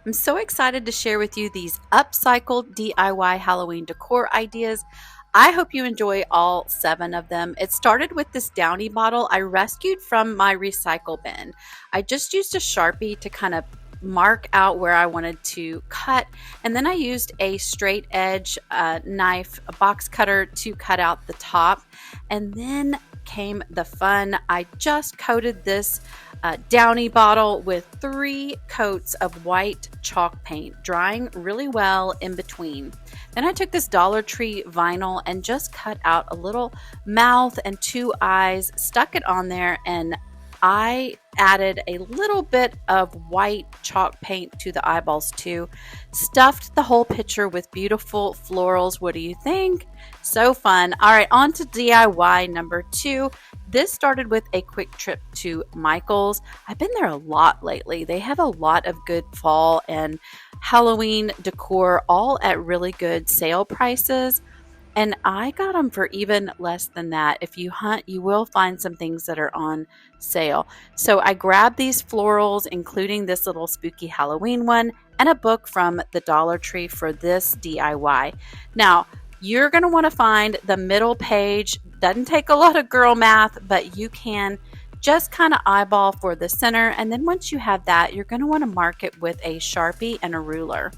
I'm so excited to share with you these upcycled DIY Halloween decor ideas. I hope you enjoy all 7 of them. It started with this Downy bottle I rescued from my recycle bin. I just used a Sharpie to kind of mark out where I wanted to cut, and then I used a straight edge knife, a box cutter, to cut out the top. And then came the fun. I just coated this Downy bottle with 3 coats of white chalk paint, drying really well in between. Then I took this Dollar Tree vinyl and just cut out a little mouth and 2 eyes, stuck it on there, and I added a little bit of white chalk paint to the eyeballs too. Stuffed the whole picture with beautiful florals. What do you think? So fun. All right, on to DIY number 2. This started with a quick trip to Michael's. I've been there a lot lately. They have a lot of good fall and Halloween decor, all at really good sale prices. And I got them for even less than that. If you hunt, you will find some things that are on sale. So I grabbed these florals, including this little spooky Halloween one, and a book from the Dollar Tree for this DIY. Now, you're going to want to find the middle page. Doesn't take a lot of girl math, but you can just kind of eyeball for the center. And then once you have that, you're going to want to mark it with a Sharpie and a ruler.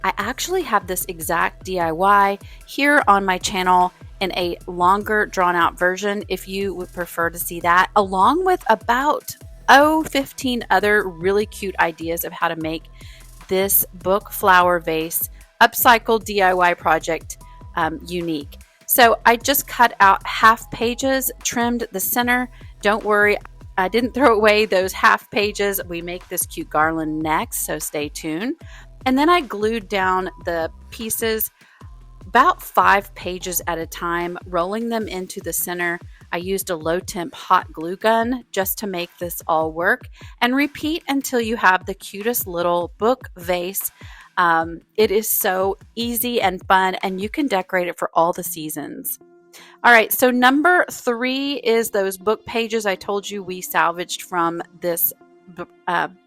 I actually have this exact DIY here on my channel in a longer drawn out version if you would prefer to see that, along with about 15 other really cute ideas of how to make this book flower vase upcycled DIY project unique. So I just cut out half pages, trimmed the center. Don't worry, I didn't throw away those half pages. We make this cute garland next, so stay tuned. And then I glued down the pieces about 5 pages at a time, rolling them into the center. I used a low temp hot glue gun just to make this all work, and repeat until you have the cutest little book vase. It is so easy and fun, and you can decorate it for all the seasons. All right, so number 3 is those book pages I told you we salvaged from this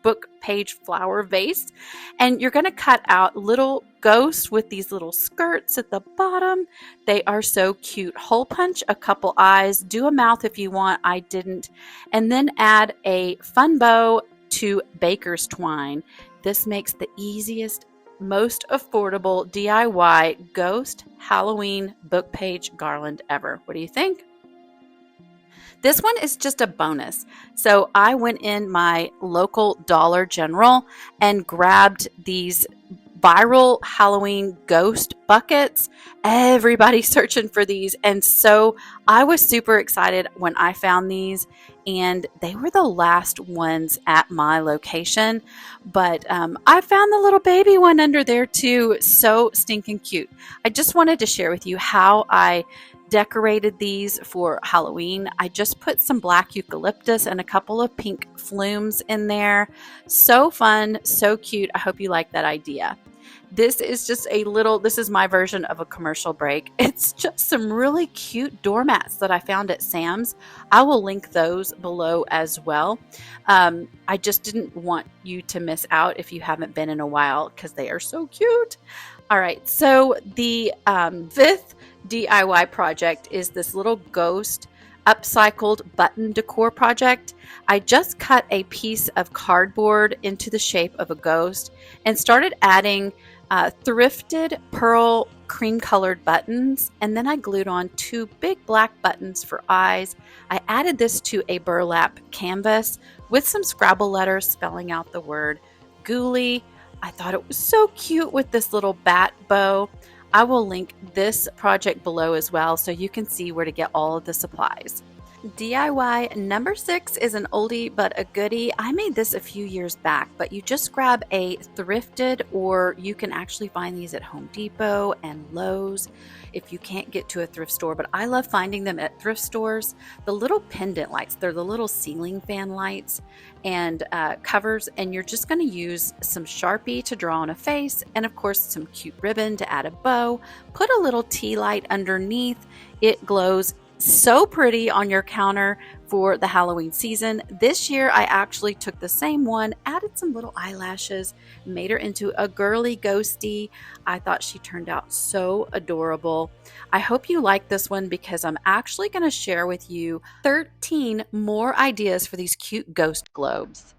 book page flower vase, and you're going to cut out little ghosts with these little skirts at the bottom. They are so cute. Hole punch a couple eyes, do a mouth if you want. I didn't. And then add a fun bow to baker's twine. This makes the easiest, most affordable DIY ghost Halloween book page garland ever. What do you think? This one is just a bonus. So I went in my local Dollar General and grabbed these viral Halloween ghost buckets. Everybody's searching for these. And so I was super excited when I found these, and they were the last ones at my location. But I found the little baby one under there too. So stinking cute. I just wanted to share with you how I decorated these for Halloween. I just put some black eucalyptus and a couple of pink flumes in there. So fun, so cute. I hope you like that idea. This is just this is my version of a commercial break. It's just some really cute doormats that I found at Sam's. I will link those below as well. I just didn't want you to miss out if you haven't been in a while, because they are so cute. All right, so the 5th DIY project is this little ghost upcycled button decor project. I just cut a piece of cardboard into the shape of a ghost and started adding thrifted pearl cream colored buttons, and then I glued on 2 big black buttons for eyes. I added this to a burlap canvas with some Scrabble letters spelling out the word ghoulie. I thought it was so cute with this little bat bow. I will link this project below as well, so you can see where to get all of the supplies. DIY number 6 is an oldie but a goodie. I made this a few years back, but you just grab a thrifted, or you can actually find these at Home Depot and Lowe's if you can't get to a thrift store, but I love finding them at thrift stores. The little pendant lights, they're the little ceiling fan lights and covers, and you're just going to use some Sharpie to draw on a face, and of course some cute ribbon to add a bow. Put a little tea light underneath. It glows so pretty on your counter for the Halloween season. This year, I actually took the same one, added some little eyelashes, made her into a girly ghosty. I thought she turned out so adorable. I hope you like this one because I'm actually going to share with you 13 more ideas for these cute ghost globes.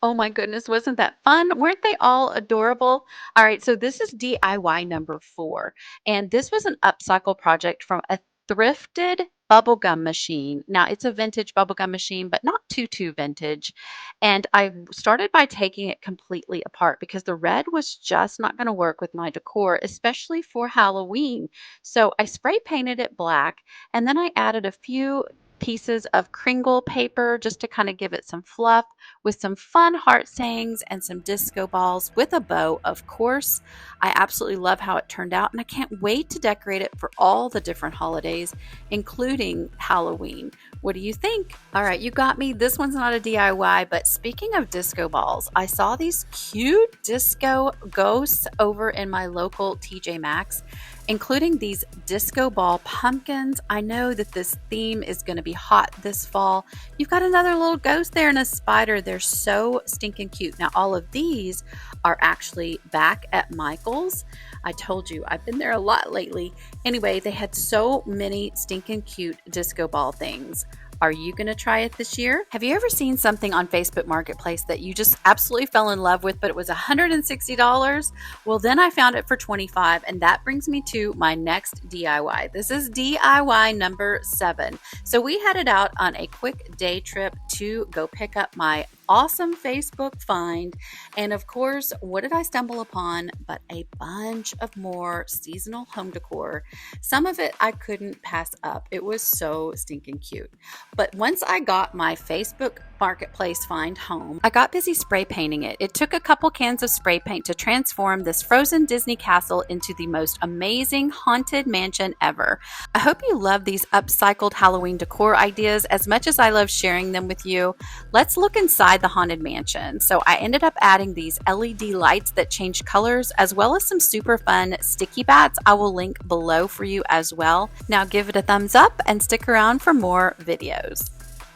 Oh my goodness, wasn't that fun? Weren't they all adorable? All right, so this is DIY number 4, and this was an upcycle project from a thrifted bubblegum machine. Now, it's a vintage bubblegum machine, but not too vintage. And I started by taking it completely apart because the red was just not going to work with my decor, especially for Halloween. So I spray painted it black, and then I added a few pieces of Kringle paper just to kind of give it some fluff with some fun heart sayings and some disco balls with a bow, of course. I absolutely love how it turned out, and I can't wait to decorate it for all the different holidays, including Halloween. What do you think? All right, you got me. This one's not a DIY, but speaking of disco balls, I saw these cute disco ghosts over in my local TJ Maxx, including these disco ball pumpkins. I know that this theme is going to be hot this fall. You've got another little ghost there and a spider. They're so stinking cute. Now, all of these are actually back at Michael's. I told you I've been there a lot lately. Anyway, they had so many stinking cute disco ball things. Are you going to try it this year? Have you ever seen something on Facebook Marketplace that you just absolutely fell in love with, but it was $160? Well, then I found it for $25, and that brings me to my next DIY. This is DIY number 7. So we headed out on a quick day trip to go pick up my awesome Facebook find. And of course, what did I stumble upon but a bunch of more seasonal home decor? Some of it I couldn't pass up. It was so stinking cute. But once I got my Facebook Marketplace find home, I got busy spray painting it. It took a couple cans of spray paint to transform this frozen Disney castle into the most amazing haunted mansion ever. I hope you love these upcycled Halloween decor ideas as much as I love sharing them with you. Let's look inside the haunted mansion. So I ended up adding these LED lights that change colors, as well as some super fun sticky bats. I will link below for you as well. Now give it a thumbs up and stick around for more videos.